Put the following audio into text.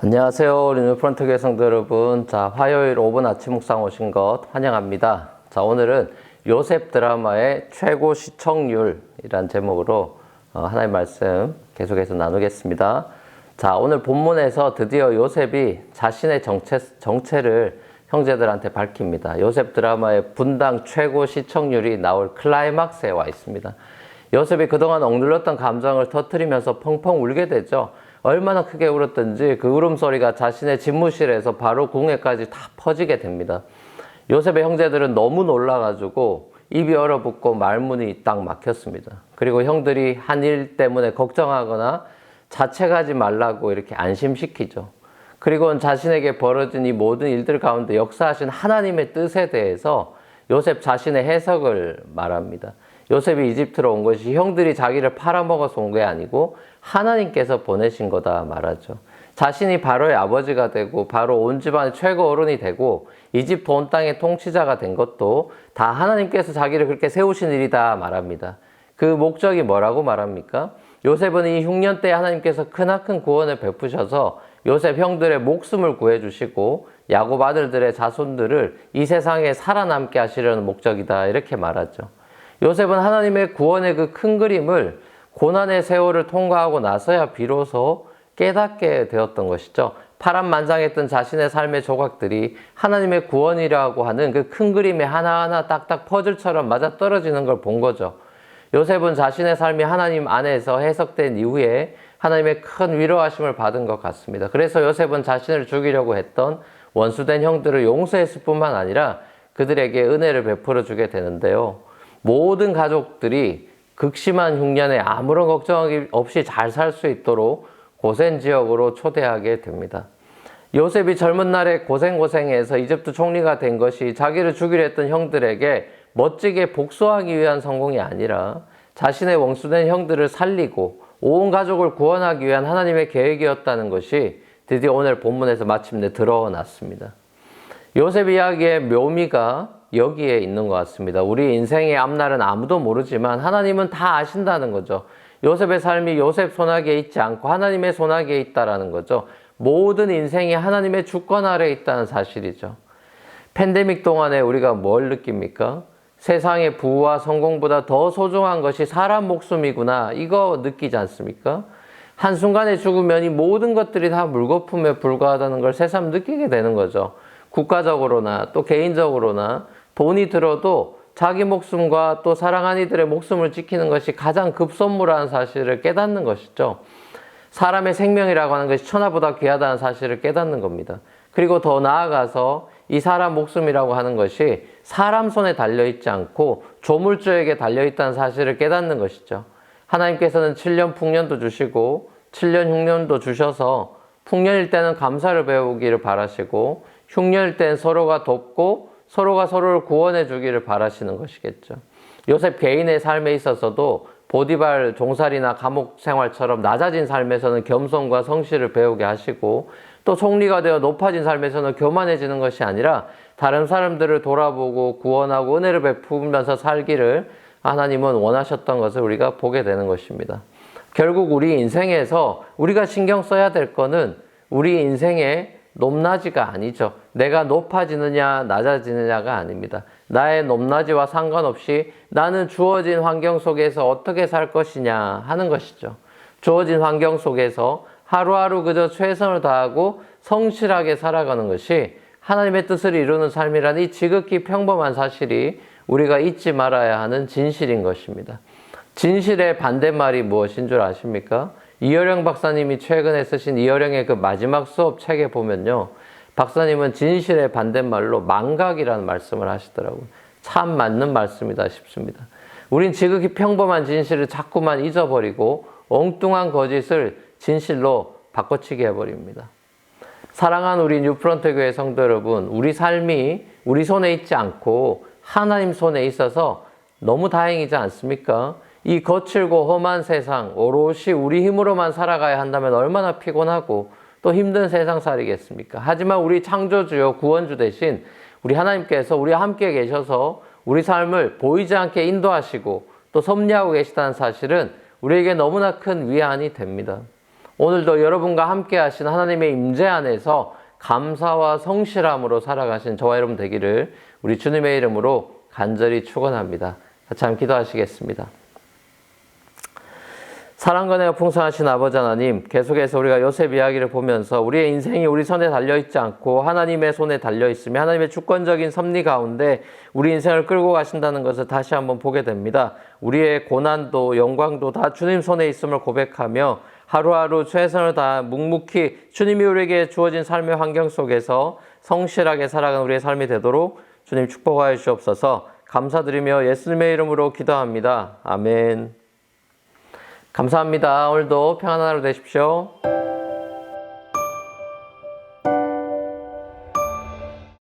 안녕하세요. 우리 뉴프런트 교회 성도 여러분. 자, 화요일 5분 아침 묵상 오신 것 환영합니다. 자, 오늘은 요셉 드라마의 최고 시청률이란 제목으로 하나님 말씀 계속해서 나누겠습니다. 자, 오늘 본문에서 드디어 요셉이 자신의 정체를 형제들한테 밝힙니다. 요셉 드라마의 분당 최고 시청률이 나올 클라이막스에 와 있습니다. 요셉이 그동안 억눌렀던 감정을 터뜨리면서 펑펑 울게 되죠. 얼마나 크게 울었던지 그 울음소리가 자신의 집무실에서 바로 궁에까지 다 퍼지게 됩니다. 요셉의 형제들은 너무 놀라가지고 입이 얼어붙고 말문이 딱 막혔습니다. 그리고 형들이 한 일 때문에 걱정하거나 자책하지 말라고 이렇게 안심시키죠. 그리고는 자신에게 벌어진 이 모든 일들 가운데 역사하신 하나님의 뜻에 대해서 요셉 자신의 해석을 말합니다. 요셉이 이집트로 온 것이 형들이 자기를 팔아먹어서 온 게 아니고 하나님께서 보내신 거다 말하죠. 자신이 바로의 아버지가 되고 바로 온 집안의 최고 어른이 되고 이집트 온 땅의 통치자가 된 것도 다 하나님께서 자기를 그렇게 세우신 일이다 말합니다. 그 목적이 뭐라고 말합니까? 요셉은 이 흉년 때 하나님께서 크나큰 구원을 베푸셔서 요셉 형들의 목숨을 구해주시고 야곱 아들들의 자손들을 이 세상에 살아남게 하시려는 목적이다 이렇게 말하죠. 요셉은 하나님의 구원의 그 큰 그림을 고난의 세월을 통과하고 나서야 비로소 깨닫게 되었던 것이죠. 파란만장했던 자신의 삶의 조각들이 하나님의 구원이라고 하는 그 큰 그림에 하나하나 딱딱 퍼즐처럼 맞아떨어지는 걸 본 거죠. 요셉은 자신의 삶이 하나님 안에서 해석된 이후에 하나님의 큰 위로하심을 받은 것 같습니다. 그래서 요셉은 자신을 죽이려고 했던 원수된 형들을 용서했을 뿐만 아니라 그들에게 은혜를 베풀어 주게 되는데요. 모든 가족들이 극심한 흉년에 아무런 걱정 없이 잘 살 수 있도록 고센 지역으로 초대하게 됩니다. 요셉이 젊은 날에 고생해서 이집트 총리가 된 것이 자기를 죽이려 했던 형들에게 멋지게 복수하기 위한 성공이 아니라 자신의 원수된 형들을 살리고 온 가족을 구원하기 위한 하나님의 계획이었다는 것이 드디어 오늘 본문에서 마침내 드러났습니다. 요셉 이야기의 묘미가 여기에 있는 것 같습니다. 우리 인생의 앞날은 아무도 모르지만 하나님은 다 아신다는 거죠. 요셉의 삶이 요셉 손아귀에 있지 않고 하나님의 손아귀에 있다는 거죠. 모든 인생이 하나님의 주권 아래에 있다는 사실이죠. 팬데믹 동안에 우리가 뭘 느낍니까? 세상의 부와 성공보다 더 소중한 것이 사람 목숨이구나. 이거 느끼지 않습니까? 한순간에 죽으면 이 모든 것들이 다 물거품에 불과하다는 걸 새삼 느끼게 되는 거죠. 국가적으로나 또 개인적으로나 돈이 들어도 자기 목숨과 또 사랑하는 이들의 목숨을 지키는 것이 가장 급선무라는 사실을 깨닫는 것이죠. 사람의 생명이라고 하는 것이 천하보다 귀하다는 사실을 깨닫는 겁니다. 그리고 더 나아가서 이 사람 목숨이라고 하는 것이 사람 손에 달려있지 않고 조물주에게 달려있다는 사실을 깨닫는 것이죠. 하나님께서는 7년 풍년도 주시고 7년 흉년도 주셔서 풍년일 때는 감사를 배우기를 바라시고 흉년일 때는 서로가 돕고 서로가 서로를 구원해 주기를 바라시는 것이겠죠. 요셉 개인의 삶에 있어서도 보디발 종살이나 감옥 생활처럼 낮아진 삶에서는 겸손과 성실을 배우게 하시고 또 총리가 되어 높아진 삶에서는 교만해지는 것이 아니라 다른 사람들을 돌아보고 구원하고 은혜를 베푸면서 살기를 하나님은 원하셨던 것을 우리가 보게 되는 것입니다. 결국 우리 인생에서 우리가 신경 써야 될 거는 우리 인생의 높낮이가 아니죠. 내가 높아지느냐 낮아지느냐가 아닙니다. 나의 높낮이와 상관없이 나는 주어진 환경 속에서 어떻게 살 것이냐 하는 것이죠. 주어진 환경 속에서 하루하루 그저 최선을 다하고 성실하게 살아가는 것이 하나님의 뜻을 이루는 삶이라는 이 지극히 평범한 사실이 우리가 잊지 말아야 하는 진실인 것입니다. 진실의 반대말이 무엇인 줄 아십니까? 이어령 박사님이 최근에 쓰신 이어령의 그 마지막 수업 책에 보면요. 박사님은 진실의 반대말로 망각이라는 말씀을 하시더라고요. 참 맞는 말씀이다 싶습니다. 우린 지극히 평범한 진실을 자꾸만 잊어버리고 엉뚱한 거짓을 진실로 바꿔치기 해버립니다. 사랑하는 우리 뉴프런트 교회 성도 여러분, 우리 삶이 우리 손에 있지 않고 하나님 손에 있어서 너무 다행이지 않습니까? 이 거칠고 험한 세상, 오롯이 우리 힘으로만 살아가야 한다면 얼마나 피곤하고 또 힘든 세상살이겠습니까? 하지만 우리 창조주요 구원주 대신 우리 하나님께서 우리와 함께 계셔서 우리 삶을 보이지 않게 인도하시고 또 섭리하고 계시다는 사실은 우리에게 너무나 큰 위안이 됩니다. 오늘도 여러분과 함께 하신 하나님의 임재 안에서 감사와 성실함으로 살아가신 저와 여러분 되기를 우리 주님의 이름으로 간절히 축원합니다. 같이 한번 기도하시겠습니다. 사랑과 은혜가 풍성하신 아버지 하나님, 계속해서 우리가 요셉 이야기를 보면서 우리의 인생이 우리 손에 달려있지 않고 하나님의 손에 달려있으며 하나님의 주권적인 섭리 가운데 우리 인생을 끌고 가신다는 것을 다시 한번 보게 됩니다. 우리의 고난도 영광도 다 주님 손에 있음을 고백하며 하루하루 최선을 다해 묵묵히 주님이 우리에게 주어진 삶의 환경 속에서 성실하게 살아가는 우리의 삶이 되도록 주님 축복하여 주옵소서. 감사드리며 예수님의 이름으로 기도합니다. 아멘. 감사합니다. 오늘도 평안한 하루 되십시오.